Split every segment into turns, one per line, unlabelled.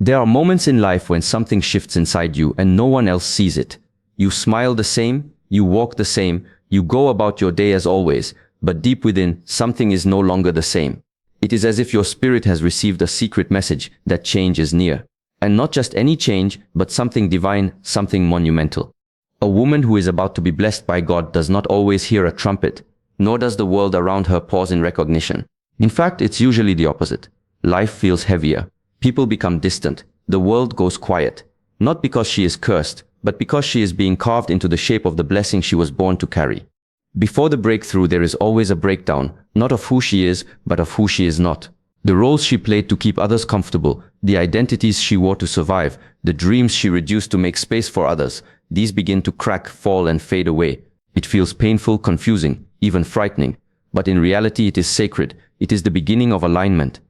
There are moments in life when something shifts inside you and no one else sees it. You smile the same, you walk the same, you go about your day as always, but deep within, something is no longer the same. It is as if your spirit has received a secret message that change is near. And not just any change, but something divine, something monumental. A woman who is about to be blessed by God does not always hear a trumpet, nor does the world around her pause in recognition. In fact, it's usually the opposite. Life feels heavier. People become distant. The world goes quiet. Not because she is cursed, but because she is being carved into the shape of the blessing she was born to carry. Before the breakthrough, there is always a breakdown, not of who she is, but of who she is not. The roles she played to keep others comfortable, the identities she wore to survive, the dreams she reduced to make space for others, these begin to crack, fall, and fade away. It feels painful, confusing, even frightening. But in reality, it is sacred. It is the beginning of alignment.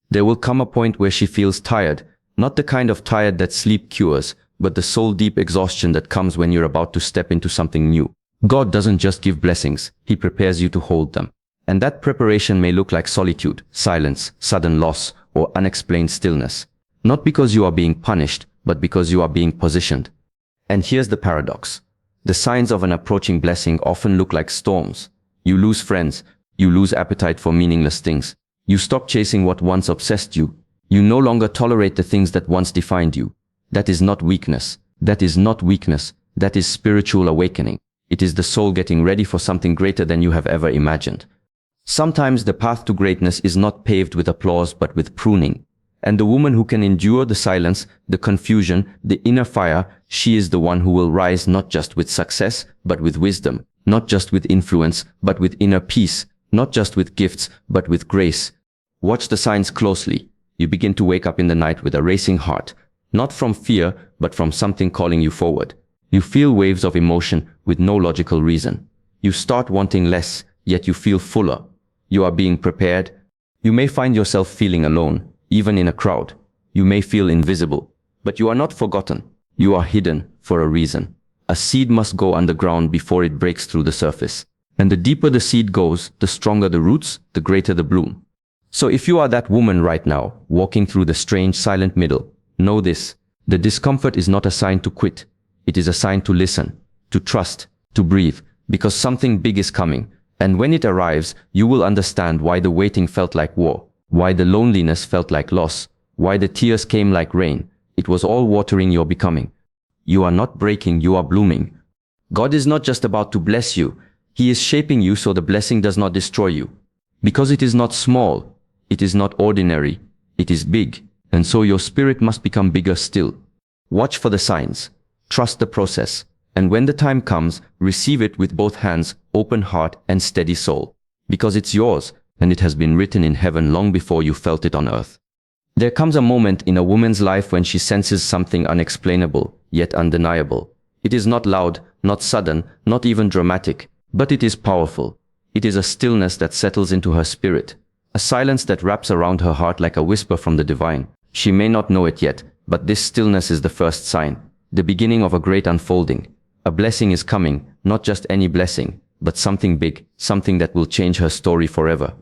There will come a point where she feels tired, not the kind of tired that sleep cures, but the soul-deep exhaustion that comes when you're about to step into something new. God doesn't just give blessings, He prepares you to hold them. And that preparation may look like solitude, silence, sudden loss, or unexplained stillness. Not because you are being punished, but because you are being positioned. And here's the paradox. The signs of an approaching blessing often look like storms. You lose friends. You lose appetite for meaningless things. You stop chasing what once obsessed you. You no longer tolerate the things that once defined you. That is not weakness. That is not weakness. That is spiritual awakening. It is the soul getting ready for something greater than you have ever imagined. Sometimes the path to greatness is not paved with applause but with pruning. And the woman who can endure the silence, the confusion, the inner fire, she is the one who will rise not just with success, but with wisdom, not just with influence, but with inner peace, not just with gifts, but with grace. Watch the signs closely. You begin to wake up in the night with a racing heart, not from fear, but from something calling you forward. You feel waves of emotion with no logical reason. You start wanting less, yet you feel fuller. You are being prepared. You may find yourself feeling alone, even in a crowd. You may feel invisible, but you are not forgotten. You are hidden for a reason. A seed must go underground before it breaks through the surface. And the deeper the seed goes, the stronger the roots, the greater the bloom. So if you are that woman right now, walking through the strange silent middle, know this. The discomfort is not a sign to quit. It is a sign to listen, to trust, to breathe, because something big is coming. And when it arrives, you will understand why the waiting felt like war, why the loneliness felt like loss, why the tears came like rain. It was all watering your becoming. You are not breaking, you are blooming. God is not just about to bless you. He is shaping you so the blessing does not destroy you. Because it is not small, it is not ordinary, it is big. And so your spirit must become bigger still. Watch for the signs. Trust the process. And when the time comes, receive it with both hands, open heart, and steady soul. Because it's yours, and it has been written in heaven long before you felt it on earth. There comes a moment in a woman's life when she senses something unexplainable, yet undeniable. It is not loud, not sudden, not even dramatic, but it is powerful. It is a stillness that settles into her spirit, a silence that wraps around her heart like a whisper from the divine. She may not know it yet, but this stillness is the first sign, the beginning of a great unfolding. A blessing is coming, not just any blessing, but something big, something that will change her story forever.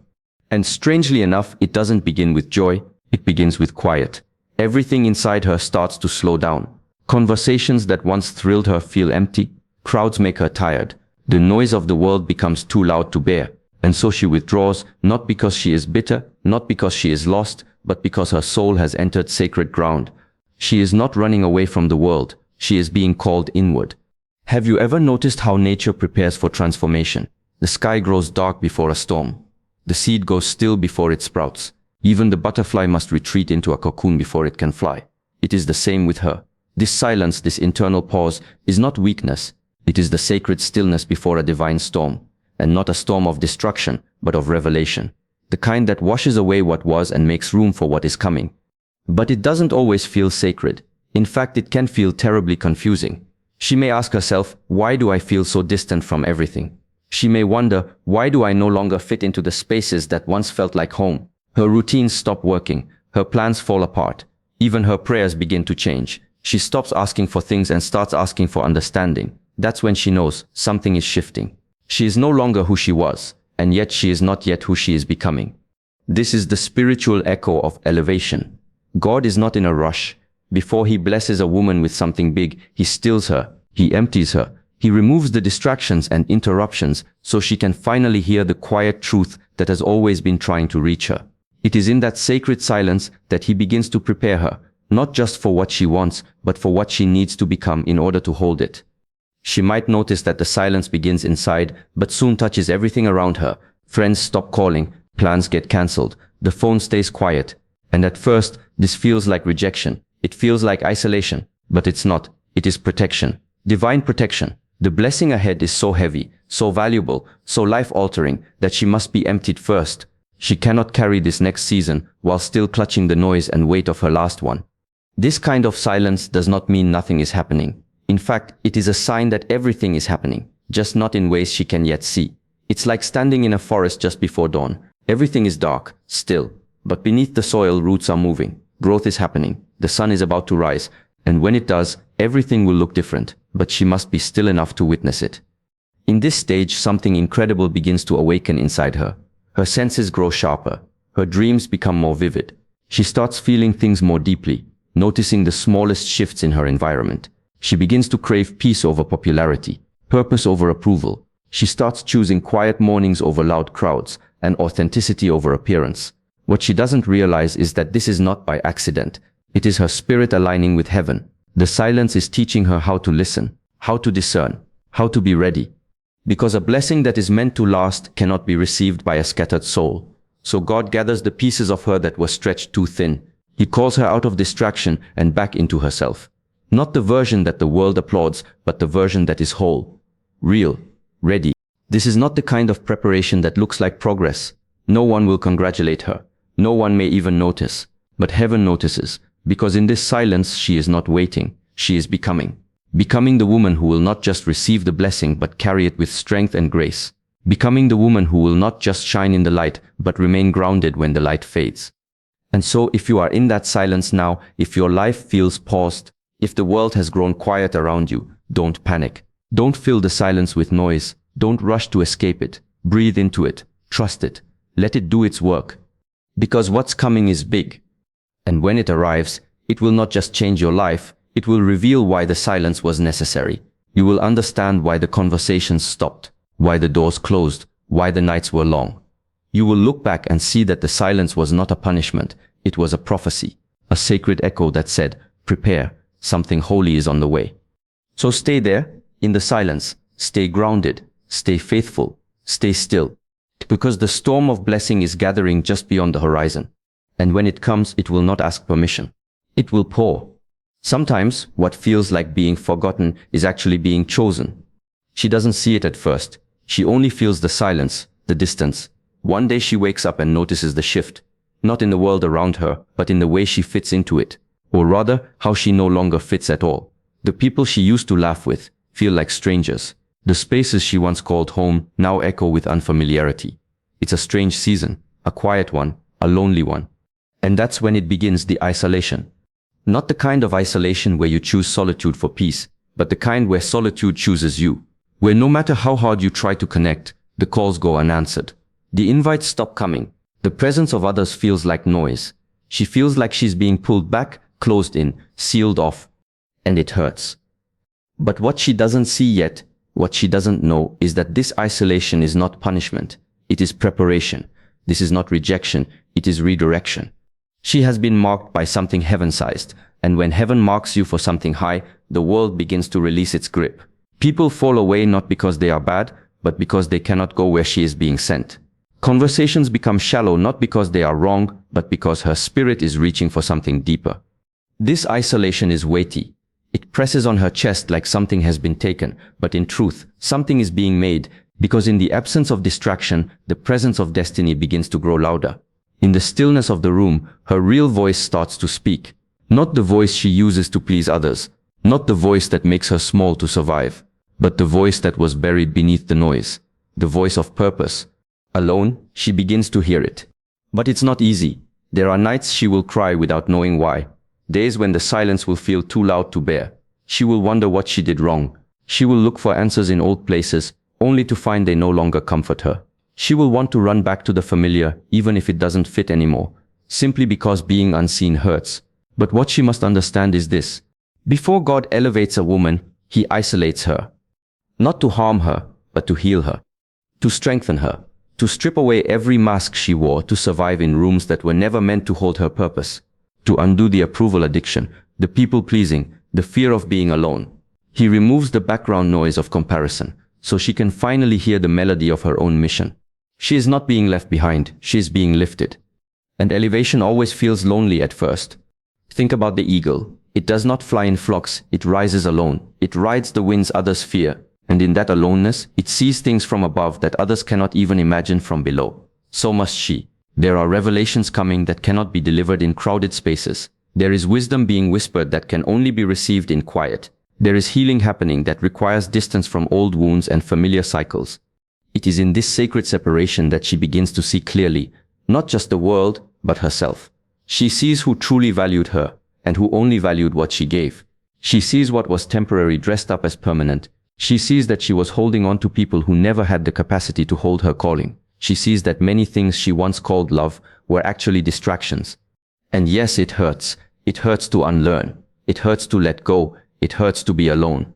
And strangely enough, it doesn't begin with joy, it begins with quiet. Everything inside her starts to slow down. Conversations that once thrilled her feel empty, crowds make her tired. The noise of the world becomes too loud to bear, and so she withdraws, not because she is bitter, not because she is lost, but because her soul has entered sacred ground. She is not running away from the world, she is being called inward. Have you ever noticed how nature prepares for transformation? The sky grows dark before a storm. The seed goes still before it sprouts. Even the butterfly must retreat into a cocoon before it can fly. It is the same with her. This silence, this internal pause, is not weakness. It is the sacred stillness before a divine storm. And not a storm of destruction, but of revelation. The kind that washes away what was and makes room for what is coming. But it doesn't always feel sacred. In fact, it can feel terribly confusing. She may ask herself, why do I feel so distant from everything? She may wonder, why do I no longer fit into the spaces that once felt like home? Her routines stop working. Her plans fall apart. Even her prayers begin to change. She stops asking for things and starts asking for understanding. That's when she knows something is shifting. She is no longer who she was, and yet she is not yet who she is becoming. This is the spiritual echo of elevation. God is not in a rush. Before he blesses a woman with something big, he stills her, he empties her, he removes the distractions and interruptions so she can finally hear the quiet truth that has always been trying to reach her. It is in that sacred silence that he begins to prepare her, not just for what she wants, but for what she needs to become in order to hold it. She might notice that the silence begins inside, but soon touches everything around her. Friends stop calling, plans get cancelled, the phone stays quiet. And at first, this feels like rejection. It feels like isolation, but it's not. It is protection. Divine protection. The blessing ahead is so heavy, so valuable, so life-altering that she must be emptied first. She cannot carry this next season while still clutching the noise and weight of her last one. This kind of silence does not mean nothing is happening. In fact, it is a sign that everything is happening, just not in ways she can yet see. It's like standing in a forest just before dawn. Everything is dark, still, but beneath the soil, roots are moving. Growth is happening. The sun is about to rise, and when it does, everything will look different, but she must be still enough to witness it. In this stage, something incredible begins to awaken inside her. Her senses grow sharper. Her dreams become more vivid. She starts feeling things more deeply, noticing the smallest shifts in her environment. She begins to crave peace over popularity, purpose over approval. She starts choosing quiet mornings over loud crowds, and authenticity over appearance. What she doesn't realize is that this is not by accident. It is her spirit aligning with heaven. The silence is teaching her how to listen, how to discern, how to be ready. Because a blessing that is meant to last cannot be received by a scattered soul. So God gathers the pieces of her that were stretched too thin. He calls her out of distraction and back into herself. Not the version that the world applauds, but the version that is whole, real, ready. This is not the kind of preparation that looks like progress. No one will congratulate her. No one may even notice. But heaven notices, because in this silence she is not waiting, she is becoming. Becoming the woman who will not just receive the blessing but carry it with strength and grace. Becoming the woman who will not just shine in the light but remain grounded when the light fades. And so if you are in that silence now, if your life feels paused, if the world has grown quiet around you, don't panic. Don't fill the silence with noise. Don't rush to escape it. Breathe into it. Trust it. Let it do its work. Because what's coming is big. And when it arrives, it will not just change your life, it will reveal why the silence was necessary. You will understand why the conversations stopped, why the doors closed, why the nights were long. You will look back and see that the silence was not a punishment, it was a prophecy, a sacred echo that said, prepare, something holy is on the way. So stay there, in the silence, stay grounded, stay faithful, stay still. Because the storm of blessing is gathering just beyond the horizon. And when it comes, it will not ask permission. It will pour. Sometimes, what feels like being forgotten is actually being chosen. She doesn't see it at first. She only feels the silence, the distance. One day she wakes up and notices the shift. Not in the world around her, but in the way she fits into it. Or rather, how she no longer fits at all. The people she used to laugh with feel like strangers. The spaces she once called home now echo with unfamiliarity. It's a strange season, a quiet one, a lonely one. And that's when it begins, the isolation. Not the kind of isolation where you choose solitude for peace, but the kind where solitude chooses you. Where no matter how hard you try to connect, the calls go unanswered. The invites stop coming. The presence of others feels like noise. She feels like she's being pulled back, closed in, sealed off. And it hurts. But what she doesn't see yet, what she doesn't know, is that this isolation is not punishment. It is preparation. This is not rejection. It is redirection. She has been marked by something heaven-sized, and when heaven marks you for something high, the world begins to release its grip. People fall away not because they are bad, but because they cannot go where she is being sent. Conversations become shallow not because they are wrong, but because her spirit is reaching for something deeper. This isolation is weighty. It presses on her chest like something has been taken, but in truth, something is being made, because in the absence of distraction, the presence of destiny begins to grow louder. In the stillness of the room, her real voice starts to speak. Not the voice she uses to please others, not the voice that makes her small to survive, but the voice that was buried beneath the noise, the voice of purpose. Alone, she begins to hear it. But it's not easy. There are nights she will cry without knowing why. Days when the silence will feel too loud to bear. She will wonder what she did wrong. She will look for answers in old places, only to find they no longer comfort her. She will want to run back to the familiar, even if it doesn't fit anymore, simply because being unseen hurts. But what she must understand is this. Before God elevates a woman, he isolates her. Not to harm her, but to heal her. To strengthen her. To strip away every mask she wore to survive in rooms that were never meant to hold her purpose. To undo the approval addiction, the people-pleasing, the fear of being alone. He removes the background noise of comparison, so she can finally hear the melody of her own mission. She is not being left behind, she is being lifted. And elevation always feels lonely at first. Think about the eagle. It does not fly in flocks, it rises alone. It rides the winds others fear. And in that aloneness, it sees things from above that others cannot even imagine from below. So must she. There are revelations coming that cannot be delivered in crowded spaces. There is wisdom being whispered that can only be received in quiet. There is healing happening that requires distance from old wounds and familiar cycles. It is in this sacred separation that she begins to see clearly, not just the world, but herself. She sees who truly valued her, and who only valued what she gave. She sees what was temporary dressed up as permanent. She sees that she was holding on to people who never had the capacity to hold her calling. She sees that many things she once called love were actually distractions. And yes, it hurts. It hurts to unlearn. It hurts to let go. It hurts to be alone.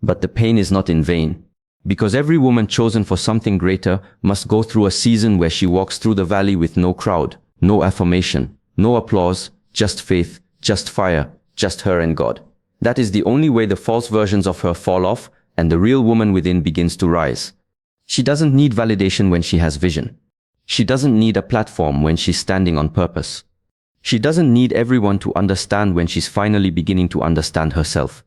But the pain is not in vain. Because every woman chosen for something greater must go through a season where she walks through the valley with no crowd, no affirmation, no applause, just faith, just fire, just her and God. That is the only way the false versions of her fall off and the real woman within begins to rise. She doesn't need validation when she has vision. She doesn't need a platform when she's standing on purpose. She doesn't need everyone to understand when she's finally beginning to understand herself.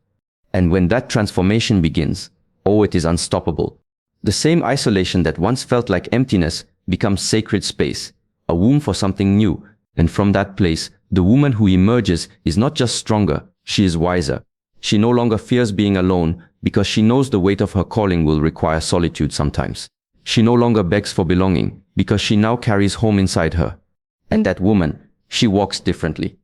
And when that transformation begins, oh, it is unstoppable. The same isolation that once felt like emptiness becomes sacred space, a womb for something new. And from that place, the woman who emerges is not just stronger, she is wiser. She no longer fears being alone because she knows the weight of her calling will require solitude sometimes. She no longer begs for belonging because she now carries home inside her. And that woman, she walks differently.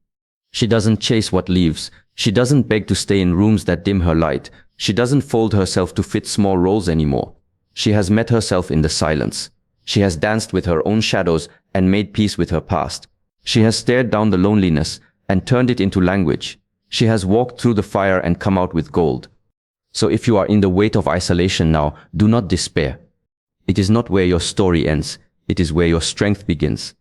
She doesn't chase what leaves. She doesn't beg to stay in rooms that dim her light. She doesn't fold herself to fit small roles anymore. She has met herself in the silence. She has danced with her own shadows and made peace with her past. She has stared down the loneliness and turned it into language. She has walked through the fire and come out with gold. So if you are in the weight of isolation now, do not despair. It is not where your story ends. It is where your strength begins.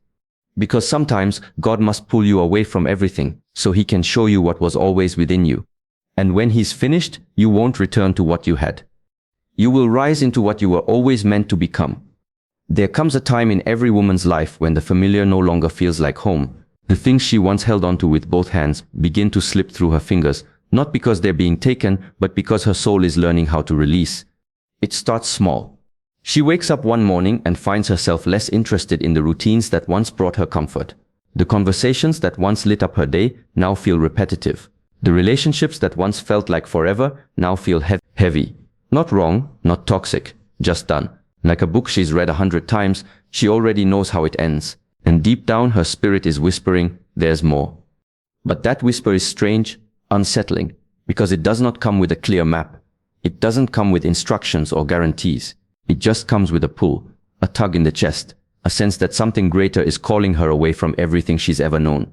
Because sometimes God must pull you away from everything so he can show you what was always within you. And when he's finished, you won't return to what you had. You will rise into what you were always meant to become. There comes a time in every woman's life when the familiar no longer feels like home. The things she once held onto with both hands begin to slip through her fingers, not because they're being taken, but because her soul is learning how to release. It starts small. She wakes up one morning and finds herself less interested in the routines that once brought her comfort. The conversations that once lit up her day now feel repetitive. The relationships that once felt like forever now feel heavy. Not wrong, not toxic, just done. Like a book she's read 100 times, she already knows how it ends. And deep down her spirit is whispering, there's more. But that whisper is strange, unsettling, because it does not come with a clear map. It doesn't come with instructions or guarantees. It just comes with a pull, a tug in the chest, a sense that something greater is calling her away from everything she's ever known.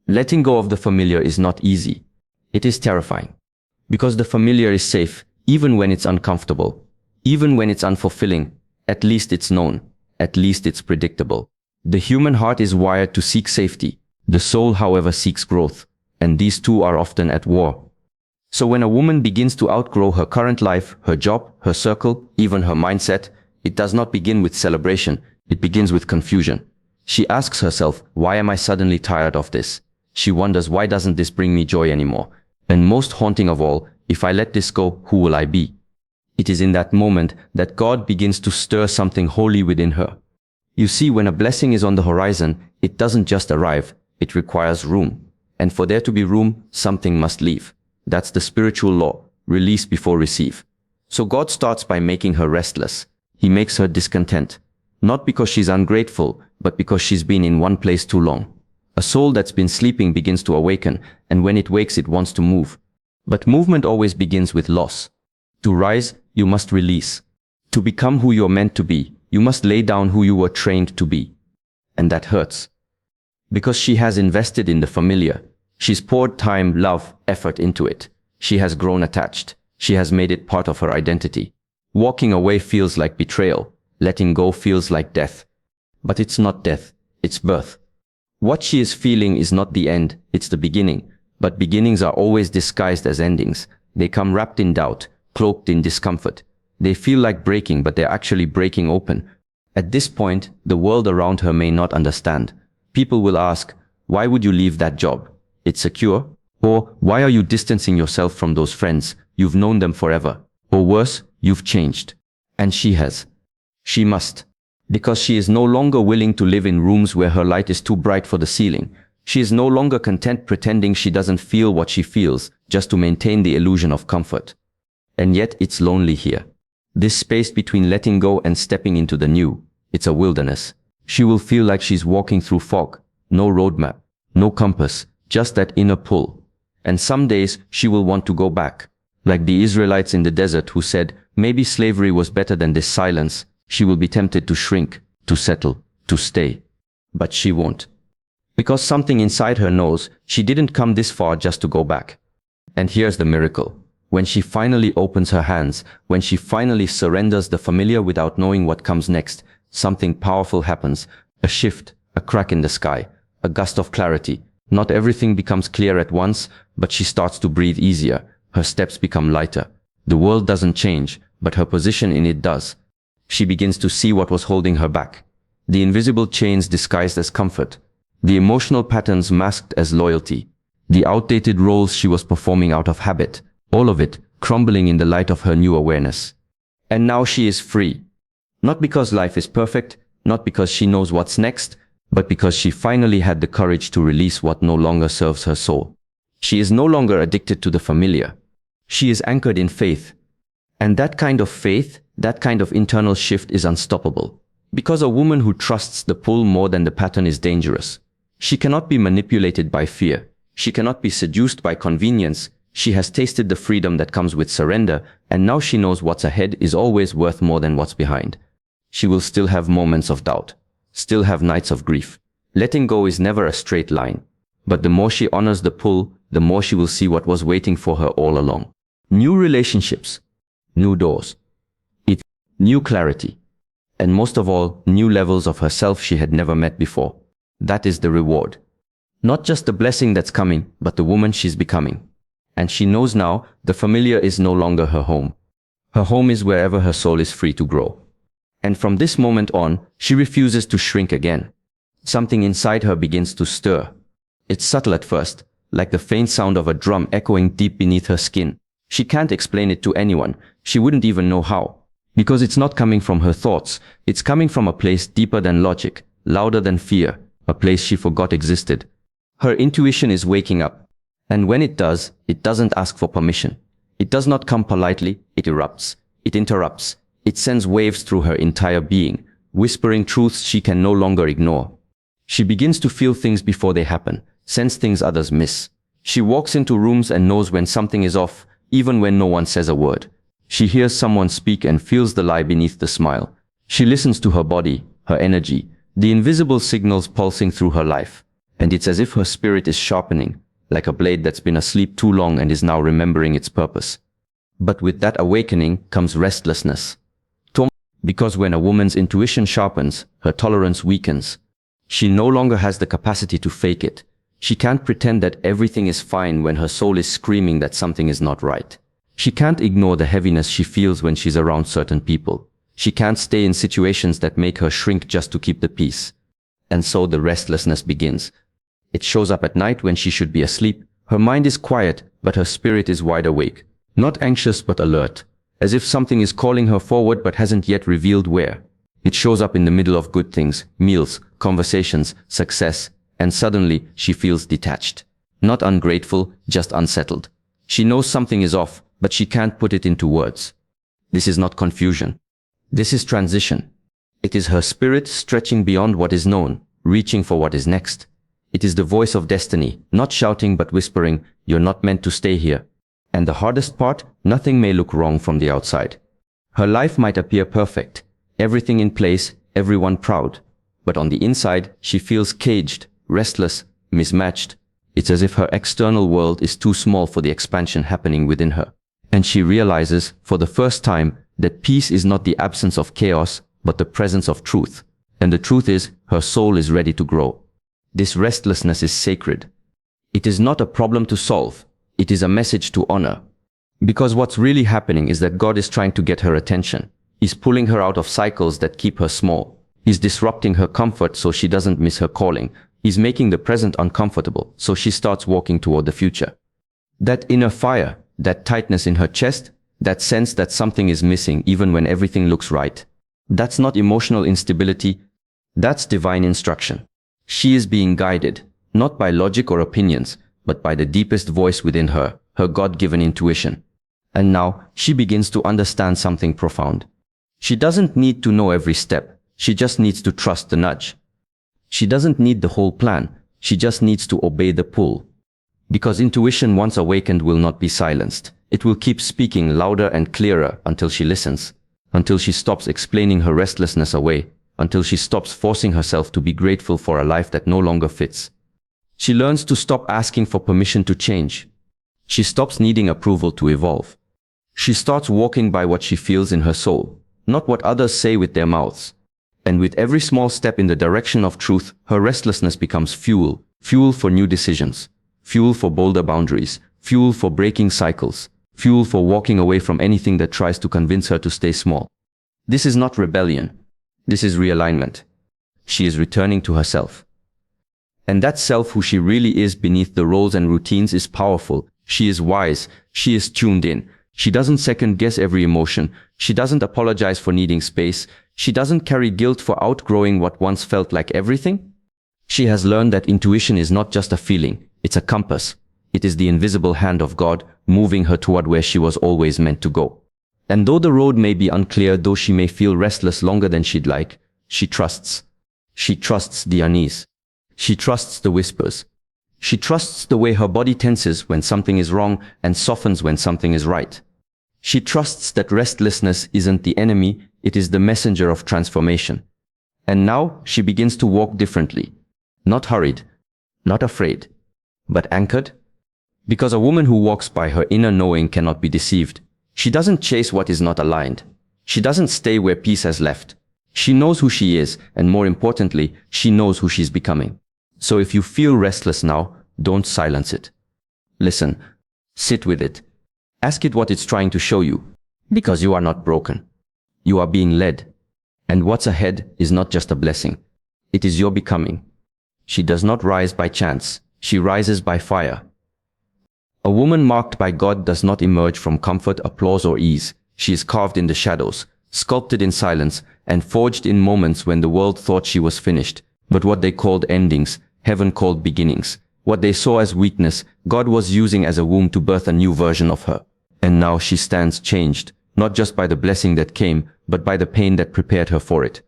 Letting go of the familiar is not easy. It is terrifying. Because the familiar is safe, even when it's uncomfortable. Even when it's unfulfilling, at least it's known. At least it's predictable. The human heart is wired to seek safety. The soul, however, seeks growth. And these two are often at war. So when a woman begins to outgrow her current life, her job, her circle, even her mindset, it does not begin with celebration. It begins with confusion. She asks herself, why am I suddenly tired of this? She wonders, why doesn't this bring me joy anymore? And most haunting of all, if I let this go, who will I be? It is in that moment that God begins to stir something holy within her. You see, when a blessing is on the horizon, it doesn't just arrive, it requires room. And for there to be room, something must leave. That's the spiritual law, release before receive. So God starts by making her restless. He makes her discontent. Not because she's ungrateful, but because she's been in one place too long. A soul that's been sleeping begins to awaken, and when it wakes it wants to move. But movement always begins with loss. To rise, you must release. To become who you're meant to be, you must lay down who you were trained to be. And that hurts. Because she has invested in the familiar. She's poured time, love, effort into it. She has grown attached. She has made it part of her identity. Walking away feels like betrayal. Letting go feels like death. But it's not death, it's birth. What she is feeling is not the end, it's the beginning. But beginnings are always disguised as endings. They come wrapped in doubt, cloaked in discomfort. They feel like breaking, but they're actually breaking open. At this point, the world around her may not understand. People will ask, why would you leave that job? It's secure? Or, why are you distancing yourself from those friends? You've known them forever. Or worse, you've changed. And she has. She must. Because she is no longer willing to live in rooms where her light is too bright for the ceiling. She is no longer content pretending she doesn't feel what she feels, just to maintain the illusion of comfort. And yet it's lonely here. This space between letting go and stepping into the new, it's a wilderness. She will feel like she's walking through fog. No roadmap, no compass, just that inner pull. And some days she will want to go back. Like the Israelites in the desert who said, maybe slavery was better than this silence. She will be tempted to shrink, to settle, to stay. But she won't. Because something inside her knows she didn't come this far just to go back. And here's the miracle. When she finally opens her hands, when she finally surrenders the familiar without knowing what comes next, something powerful happens. A shift, a crack in the sky, a gust of clarity. Not everything becomes clear at once, but she starts to breathe easier. Her steps become lighter. The world doesn't change, but her position in it does. She begins to see what was holding her back. The invisible chains disguised as comfort. The emotional patterns masked as loyalty. The outdated roles she was performing out of habit. All of it crumbling in the light of her new awareness. And now she is free. Not because life is perfect, not because she knows what's next, but because she finally had the courage to release what no longer serves her soul. She is no longer addicted to the familiar. She is anchored in faith. And that kind of faith, that kind of internal shift is unstoppable. Because a woman who trusts the pull more than the pattern is dangerous. She cannot be manipulated by fear. She cannot be seduced by convenience. She has tasted the freedom that comes with surrender, and now she knows what's ahead is always worth more than what's behind. She will still have moments of doubt, still have nights of grief. Letting go is never a straight line. But the more she honors the pull, the more she will see what was waiting for her all along. New relationships, new doors, new clarity, and most of all, new levels of herself she had never met before. That is the reward. Not just the blessing that's coming, but the woman she's becoming. And she knows now the familiar is no longer her home. Her home is wherever her soul is free to grow. And from this moment on, she refuses to shrink again. Something inside her begins to stir. It's subtle at first, like the faint sound of a drum echoing deep beneath her skin. She can't explain it to anyone. She wouldn't even know how. Because it's not coming from her thoughts. It's coming from a place deeper than logic, louder than fear, a place she forgot existed. Her intuition is waking up. And when it does, it doesn't ask for permission. It does not come politely, it erupts. It interrupts. It sends waves through her entire being, whispering truths she can no longer ignore. She begins to feel things before they happen, sense things others miss. She walks into rooms and knows when something is off, even when no one says a word. She hears someone speak and feels the lie beneath the smile. She listens to her body, her energy, the invisible signals pulsing through her life. And it's as if her spirit is sharpening, like a blade that's been asleep too long and is now remembering its purpose. But with that awakening comes restlessness. Because when a woman's intuition sharpens, her tolerance weakens. She no longer has the capacity to fake it. She can't pretend that everything is fine when her soul is screaming that something is not right. She can't ignore the heaviness she feels when she's around certain people. She can't stay in situations that make her shrink just to keep the peace. And so the restlessness begins. It shows up at night when she should be asleep. Her mind is quiet, but her spirit is wide awake. Not anxious but alert. As if something is calling her forward but hasn't yet revealed where. It shows up in the middle of good things, meals, conversations, success, and suddenly she feels detached. Not ungrateful, just unsettled. She knows something is off, but she can't put it into words. This is not confusion. This is transition. It is her spirit stretching beyond what is known, reaching for what is next. It is the voice of destiny, not shouting but whispering, "You're not meant to stay here." And the hardest part, nothing may look wrong from the outside. Her life might appear perfect, everything in place, everyone proud. But on the inside, she feels caged, restless, mismatched. It's as if her external world is too small for the expansion happening within her. And she realizes, for the first time, that peace is not the absence of chaos, but the presence of truth. And the truth is, her soul is ready to grow. This restlessness is sacred. It is not a problem to solve. It is a message to honor. Because what's really happening is that God is trying to get her attention. He's pulling her out of cycles that keep her small. He's disrupting her comfort so she doesn't miss her calling. He's making the present uncomfortable so she starts walking toward the future. That inner fire, that tightness in her chest, that sense that something is missing even when everything looks right. That's not emotional instability. That's divine instruction. She is being guided, not by logic or opinions, but by the deepest voice within her, her God-given intuition. And now, she begins to understand something profound. She doesn't need to know every step. She just needs to trust the nudge. She doesn't need the whole plan. She just needs to obey the pull. Because intuition once awakened will not be silenced. It will keep speaking louder and clearer until she listens, until she stops explaining her restlessness away, until she stops forcing herself to be grateful for a life that no longer fits. She learns to stop asking for permission to change. She stops needing approval to evolve. She starts walking by what she feels in her soul, not what others say with their mouths. And with every small step in the direction of truth, her restlessness becomes fuel, fuel for new decisions, fuel for bolder boundaries, fuel for breaking cycles, fuel for walking away from anything that tries to convince her to stay small. This is not rebellion. This is realignment. She is returning to herself. And that self who she really is beneath the roles and routines is powerful. She is wise. She is tuned in. She doesn't second guess every emotion. She doesn't apologize for needing space. She doesn't carry guilt for outgrowing what once felt like everything. She has learned that intuition is not just a feeling. It's a compass. It is the invisible hand of God moving her toward where she was always meant to go. And though the road may be unclear, though she may feel restless longer than she'd like, she trusts. She trusts the unease. She trusts the whispers. She trusts the way her body tenses when something is wrong and softens when something is right. She trusts that restlessness isn't the enemy, it is the messenger of transformation. And now she begins to walk differently. Not hurried, not afraid, but anchored. Because a woman who walks by her inner knowing cannot be deceived. She doesn't chase what is not aligned. She doesn't stay where peace has left. She knows who she is, and more importantly, she knows who she's becoming. So if you feel restless now, don't silence it. Listen. Sit with it. Ask it what it's trying to show you. Because you are not broken. You are being led. And what's ahead is not just a blessing. It is your becoming. She does not rise by chance. She rises by fire. A woman marked by God does not emerge from comfort, applause, or ease. She is carved in the shadows, sculpted in silence, and forged in moments when the world thought she was finished. But what they called endings, heaven called beginnings. What they saw as weakness, God was using as a womb to birth a new version of her. And now she stands changed, not just by the blessing that came, but by the pain that prepared her for it.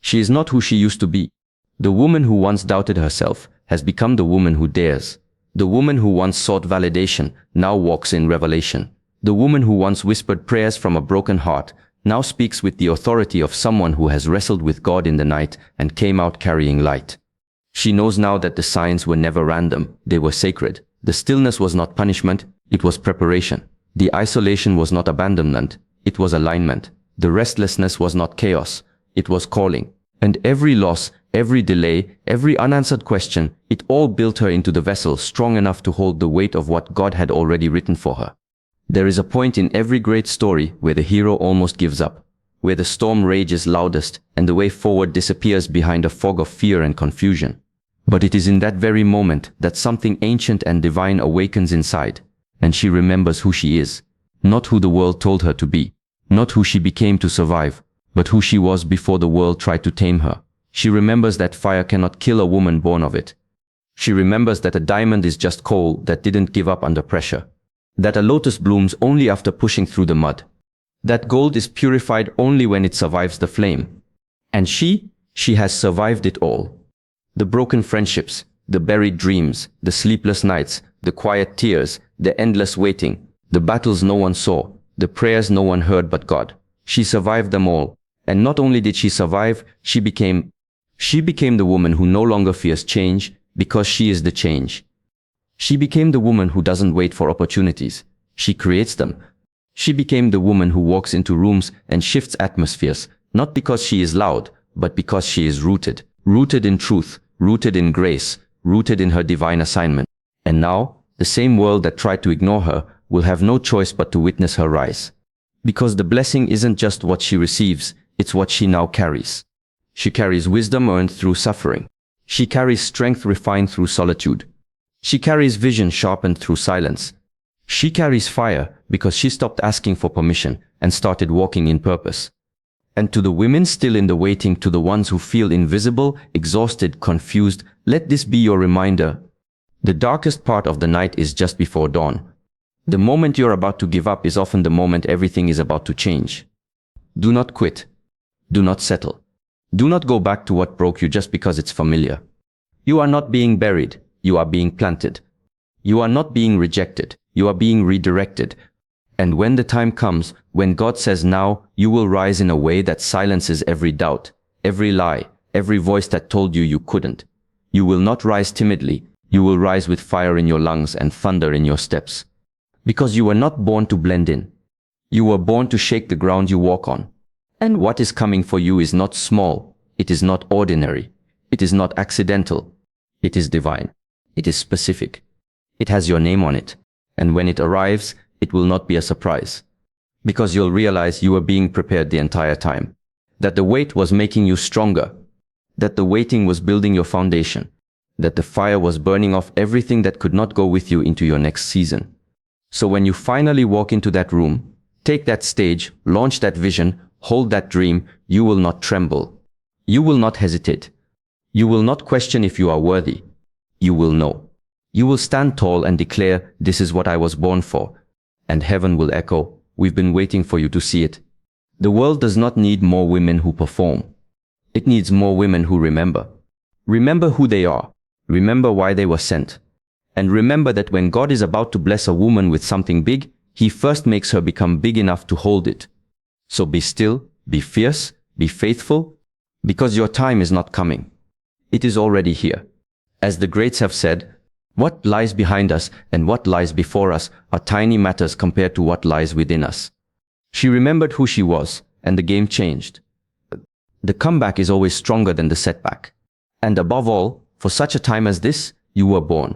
She is not who she used to be. The woman who once doubted herself has become the woman who dares. The woman who once sought validation now walks in revelation. The woman who once whispered prayers from a broken heart now speaks with the authority of someone who has wrestled with God in the night and came out carrying light. She knows now that the signs were never random, they were sacred. The stillness was not punishment, it was preparation. The isolation was not abandonment, it was alignment. The restlessness was not chaos, it was calling. And every loss, every delay, every unanswered question, it all built her into the vessel strong enough to hold the weight of what God had already written for her. There is a point in every great story where the hero almost gives up, where the storm rages loudest and the way forward disappears behind a fog of fear and confusion. But it is in that very moment that something ancient and divine awakens inside, and she remembers who she is, not who the world told her to be, not who she became to survive, but who she was before the world tried to tame her. She remembers that fire cannot kill a woman born of it. She remembers that a diamond is just coal that didn't give up under pressure. That a lotus blooms only after pushing through the mud. That gold is purified only when it survives the flame. And she has survived it all. The broken friendships, the buried dreams, the sleepless nights, the quiet tears, the endless waiting, the battles no one saw, the prayers no one heard but God. She survived them all. And not only did she survive, she became the woman who no longer fears change because she is the change. She became the woman who doesn't wait for opportunities. She creates them. She became the woman who walks into rooms and shifts atmospheres, not because she is loud, but because she is rooted. Rooted in truth, rooted in grace, rooted in her divine assignment. And now, the same world that tried to ignore her will have no choice but to witness her rise. Because the blessing isn't just what she receives, it's what she now carries. She carries wisdom earned through suffering. She carries strength refined through solitude. She carries vision sharpened through silence. She carries fire because she stopped asking for permission and started walking in purpose. And to the women still in the waiting, to the ones who feel invisible, exhausted, confused, let this be your reminder. The darkest part of the night is just before dawn. The moment you're about to give up is often the moment everything is about to change. Do not quit. Do not settle. Do not go back to what broke you just because it's familiar. You are not being buried. You are being planted. You are not being rejected. You are being redirected. And when the time comes, when God says now, you will rise in a way that silences every doubt, every lie, every voice that told you you couldn't. You will not rise timidly. You will rise with fire in your lungs and thunder in your steps. Because you were not born to blend in. You were born to shake the ground you walk on. And what is coming for you is not small. It is not ordinary. It is not accidental. It is divine. It is specific. It has your name on it. And when it arrives, it will not be a surprise. Because you'll realize you were being prepared the entire time. That the wait was making you stronger. That the waiting was building your foundation. That the fire was burning off everything that could not go with you into your next season. So when you finally walk into that room, take that stage, launch that vision, hold that dream, you will not tremble. You will not hesitate. You will not question if you are worthy. You will know. You will stand tall and declare, this is what I was born for. And heaven will echo, we've been waiting for you to see it. The world does not need more women who perform. It needs more women who remember. Remember who they are. Remember why they were sent. And remember that when God is about to bless a woman with something big, He first makes her become big enough to hold it. So be still, be fierce, be faithful, because your time is not coming. It is already here. As the greats have said, what lies behind us and what lies before us are tiny matters compared to what lies within us. She remembered who she was, and the game changed. The comeback is always stronger than the setback. And above all, for such a time as this, you were born.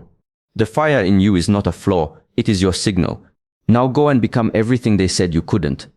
The fire in you is not a flaw, it is your signal. Now go and become everything they said you couldn't.